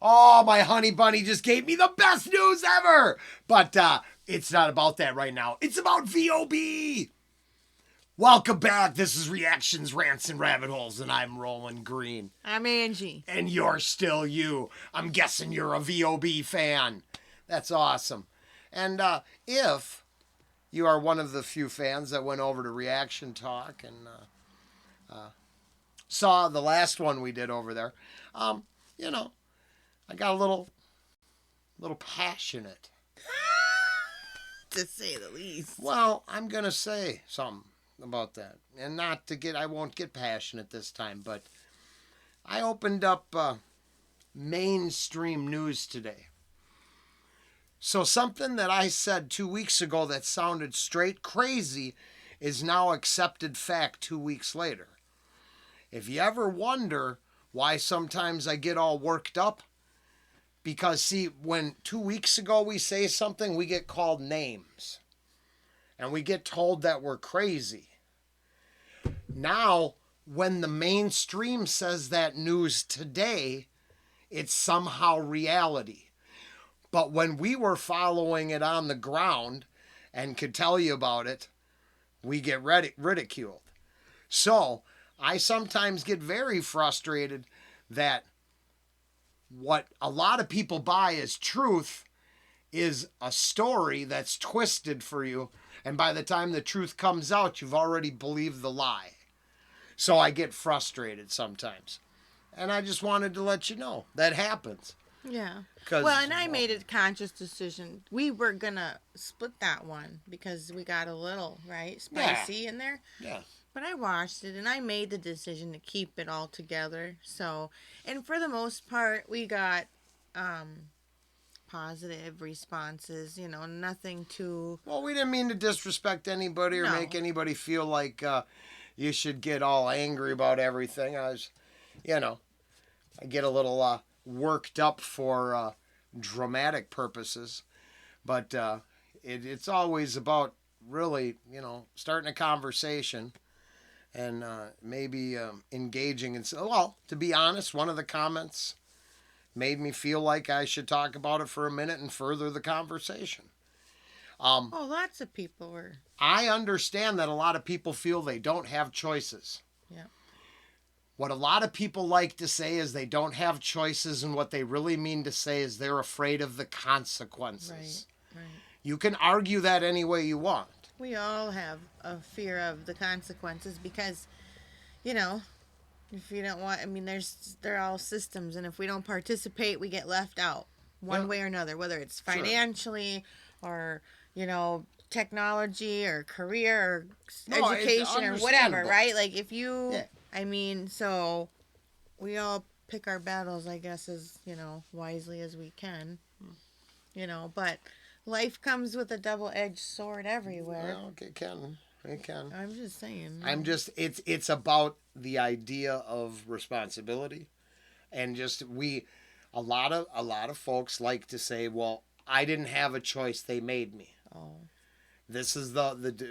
Oh, my honey bunny just gave me the best news ever. But it's not about that right now. It's about VOB. Welcome back. This is Reactions, Rants, and Rabbit Holes, and I'm Rollen Green. I'm Angie. And you're still you. I'm guessing you're a VOB fan. That's awesome. And if you are one of the few fans that went over to Reaction Talk and saw the last one we did over there, you know, I got a little passionate. To say the least. Well, I'm going to say something about that. And I won't get passionate this time, but I opened up mainstream news today. So something that I said 2 weeks ago that sounded straight crazy is now accepted fact 2 weeks later. If you ever wonder why sometimes I get all worked up, because, see, when 2 weeks ago we say something, we get called names. And we get told that we're crazy. Now, when the mainstream says that news today, it's somehow reality. But when we were following it on the ground and could tell you about it, we get ridiculed. So, I sometimes get very frustrated that what a lot of people buy as truth is a story that's twisted for you. And by the time the truth comes out, you've already believed the lie. So I get frustrated sometimes. And I just wanted to let you know that happens. Yeah. Well, and I made a conscious decision. We were going to split that one because we got a little, right, spicy in there. Yeah. But I watched it, and I made the decision to keep it all together. So, and for the most part, we got positive responses, nothing too... Well, we didn't mean to disrespect anybody or make anybody feel like you should get all angry about everything. I get a little worked up for dramatic purposes. But it's always about really, starting a conversation and maybe engaging. And well, to be honest, one of the comments made me feel like I should talk about it for a minute and further the conversation. Lots of people were. I understand that a lot of people feel they don't have choices. Yeah. What a lot of people like to say is they don't have choices, and what they really mean to say is they're afraid of the consequences. Right. You can argue that any way you want. We all have a fear of the consequences because, if you don't want, they're all systems, and if we don't participate, we get left out one way or another, whether it's financially or, technology or career or education or whatever, right? Like if you, so we all pick our battles, I guess, as, wisely as we can, but life comes with a double-edged sword everywhere. Well, it can. I'm just saying. It's about the idea of responsibility, and just a lot of folks like to say, well, I didn't have a choice, they made me. Oh. This is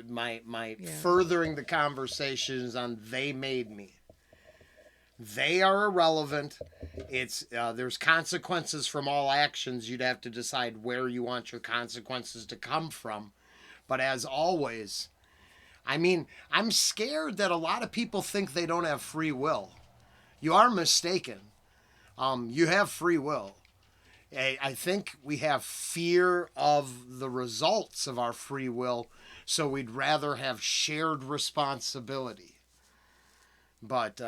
my furthering the conversations on they made me. They are irrelevant. It's there's consequences from all actions. You'd have to decide where you want your consequences to come from. But as always, I'm scared that a lot of people think they don't have free will. You are mistaken. You have free will. I think we have fear of the results of our free will, so we'd rather have shared responsibility. But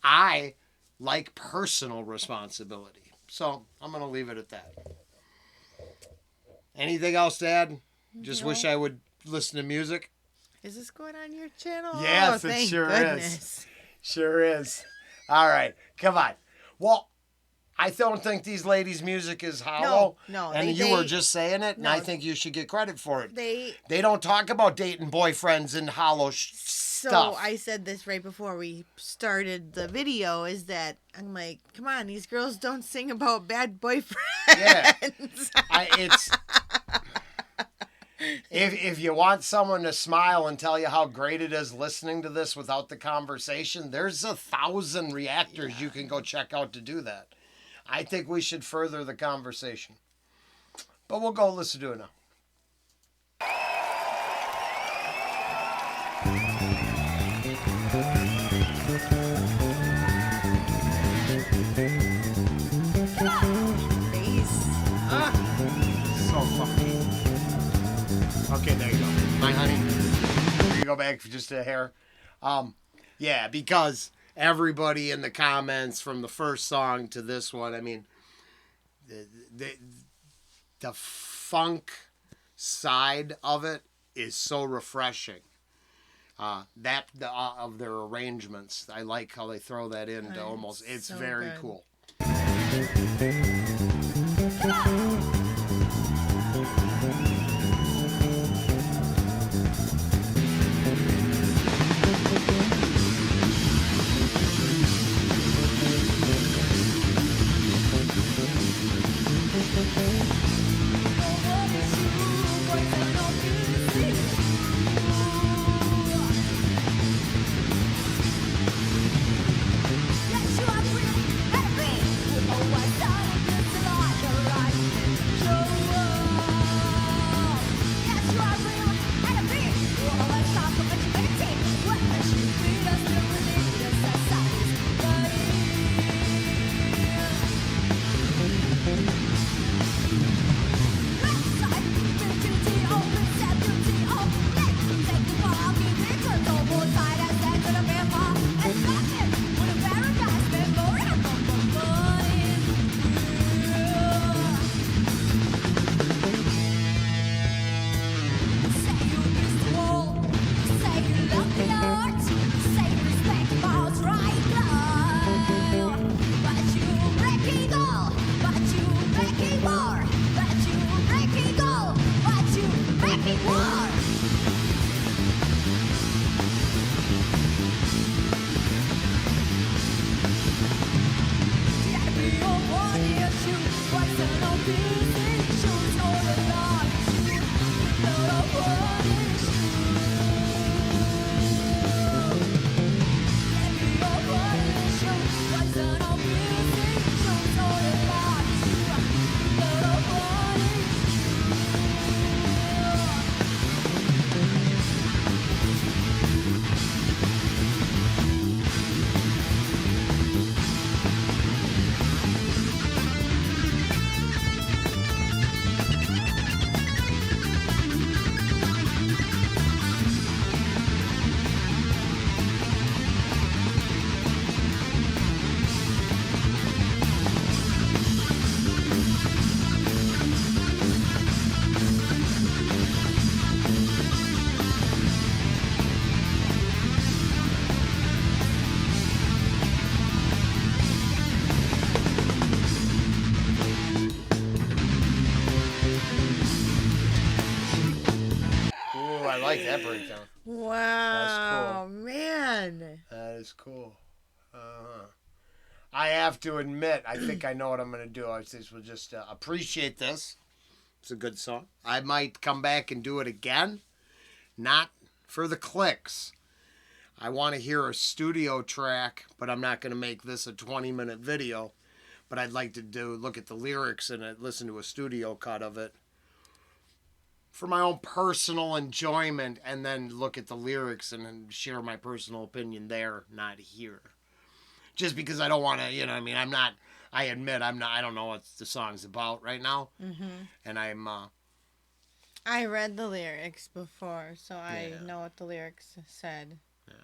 I like personal responsibility. So I'm going to leave it at that. Anything else to add? Just wish I would listen to music. Is this going on your channel? Yes, it sure is. Sure is. All right. Come on. Well, I don't think these ladies' music is hollow. No. And you were just saying it, and I think you should get credit for it. They don't talk about dating boyfriends and hollow stuff. So I said this right before we started the video, is that I'm like, come on, these girls don't sing about bad boyfriends. Yeah. If you want someone to smile and tell you how great it is listening to this without the conversation, there's 1,000 reactors you can go check out to do that. I think we should further the conversation. But we'll go listen to it now. So funny. Okay, there you go. My honey. Here you go back for just a hair. Yeah, because everybody in the comments from the first song to this one, I mean, the funk side of it is so refreshing. Of their arrangements, I like how they throw that into almost. It's so very good. Cool. I like that breakdown. Wow, cool. Man. That is cool. I have to admit, I think I know what I'm going to do. I just will just appreciate this. It's a good song. I might come back and do it again. Not for the clicks. I want to hear a studio track, but I'm not going to make this a 20-minute video. But I'd like to look at the lyrics and listen to a studio cut of it for my own personal enjoyment, and then look at the lyrics and share my personal opinion there, not here. Just because I don't want to, I mean, I admit I don't know what the song's about right now. Mm-hmm. And I read the lyrics before, so I know what the lyrics said. Yeah.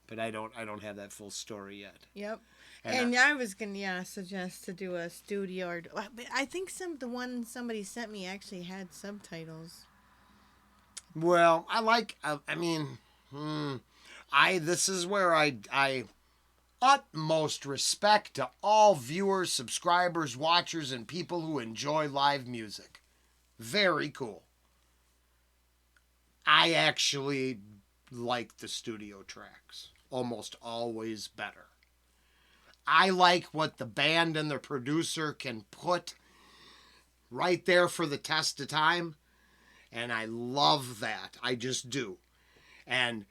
But I don't have that full story yet. Yep. And I was going to suggest to do a studio, but I think the one somebody sent me actually had subtitles. Well, this is where I utmost respect to all viewers, subscribers, watchers, and people who enjoy live music. Very cool. I actually like the studio tracks almost always better. I like what the band and the producer can put right there for the test of time, and I love that. I just do. And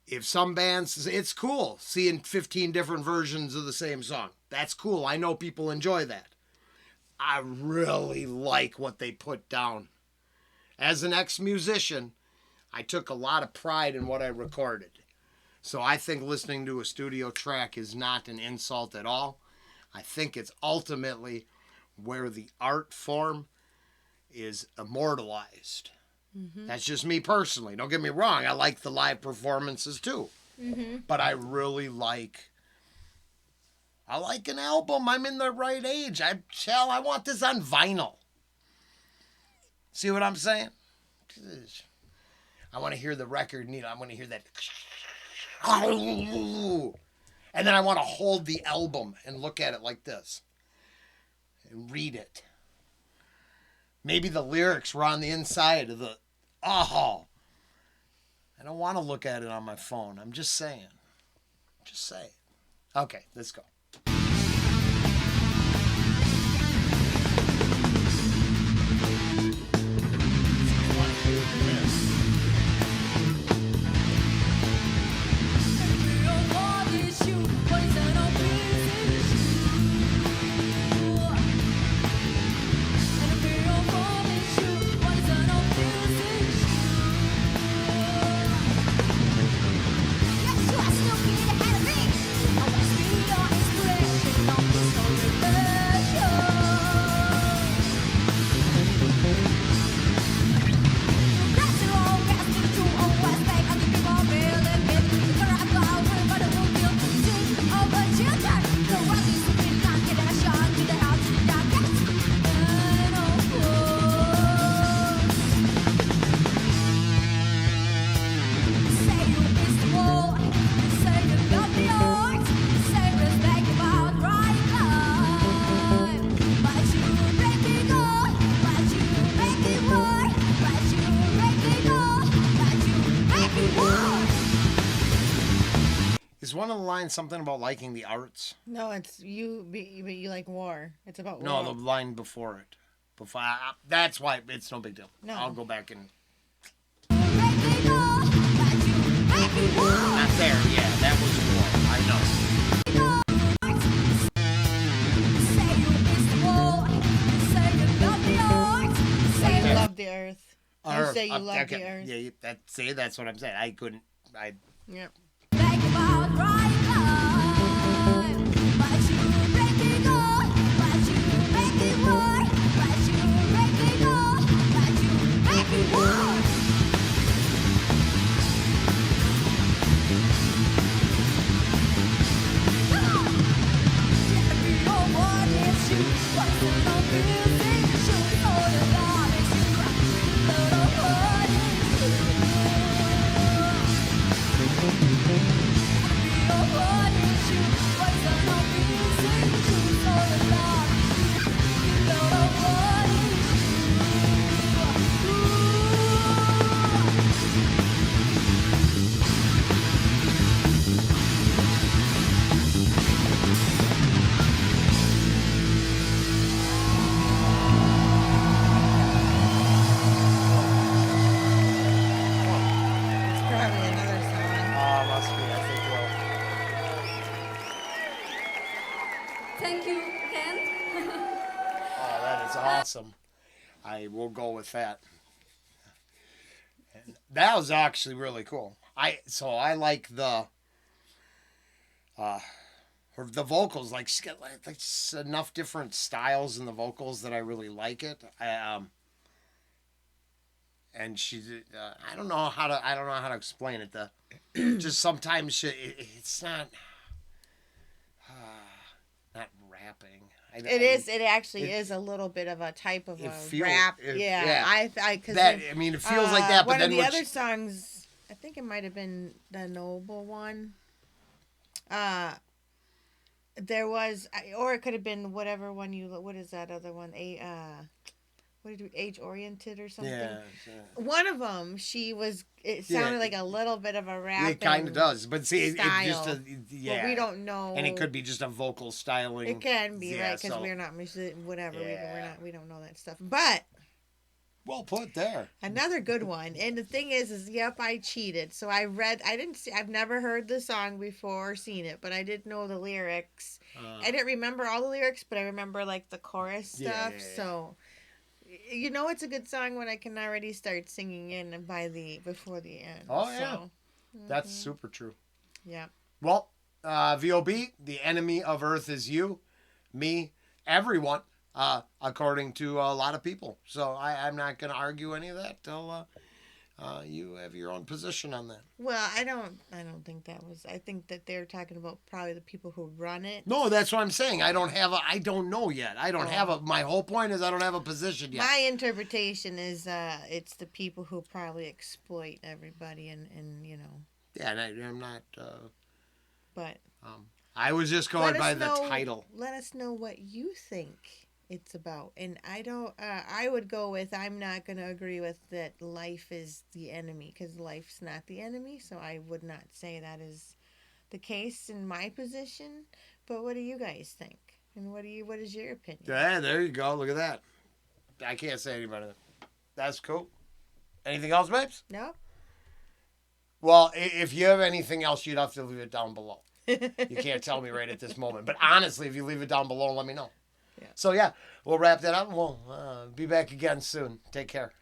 if some bands, it's cool seeing 15 different versions of the same song. That's cool. I know people enjoy that. I really like what they put down. As an ex-musician, I took a lot of pride in what I recorded. So I think listening to a studio track is not an insult at all. I think it's ultimately where the art form is immortalized. Mm-hmm. That's just me personally. Don't get me wrong. I like the live performances too. Mm-hmm. But I really like an album. I'm in the right age. I want this on vinyl. See what I'm saying? I want to hear the record needle. I want to hear that. And then I want to hold the album and look at it like this. And read it. Maybe the lyrics were on the inside of the... Oh. I don't want to look at it on my phone. I'm just saying. Okay, let's go. Is one of the lines something about liking the arts? No, it's you like war. It's about war. No, the line before it. That's why it's no big deal. No. I'll go back and... Not there, yeah, that was war. I know. Say you love the earth. You say you love the earth. Yeah, that's what I'm saying. Yep. Awesome. I will go with that. And that was actually really cool. I like the vocals, like enough different styles in the vocals that I really like it. And she, I don't know how to explain it. Just sometimes it's not rapping. It actually is a little bit of a type of a rap. Yeah. It feels like that. But one then of the other songs, I think it might have been the Noble one. There was, or it could have been whatever one what is that other one? Age oriented or something. Yeah. One of them, it sounded like a little bit of a rap. It kind of does, but see, style, it just but we don't know. And it could be just a vocal styling. It can be right because we're not whatever. We don't know that stuff. But Well put there. Another good one. And the thing is yep, I cheated. So I've never heard the song before or seen it, but I did know the lyrics. I didn't remember all the lyrics, but I remember like the chorus stuff. Yeah. So you know it's a good song when I can already start singing in before the end. Oh yeah. So, that's super true. Yeah. Well, VOB, the enemy of Earth is you, me, everyone, according to a lot of people. So I'm not going to argue any of that till you have your own position on that. Well, I don't think that was. I think that they're talking about probably the people who run it. No, that's what I'm saying. I don't know yet. My whole point is I don't have a position yet. My interpretation is it's the people who probably exploit everybody and you know. Yeah, and I'm not. But I was just going by the title. Let us know what you think it's about, and I don't. I would go with I'm not going to agree with that. Life is the enemy because life's not the enemy. So I would not say that is the case in my position. But what do you guys think? And what is your opinion? Yeah, there you go. Look at that. I can't say any better. That's cool. Anything else, babes? No. Well, if you have anything else, you'd have to leave it down below. You can't tell me right at this moment. But honestly, if you leave it down below, let me know. Yeah. So, yeah, we'll wrap that up and we'll be back again soon. Take care.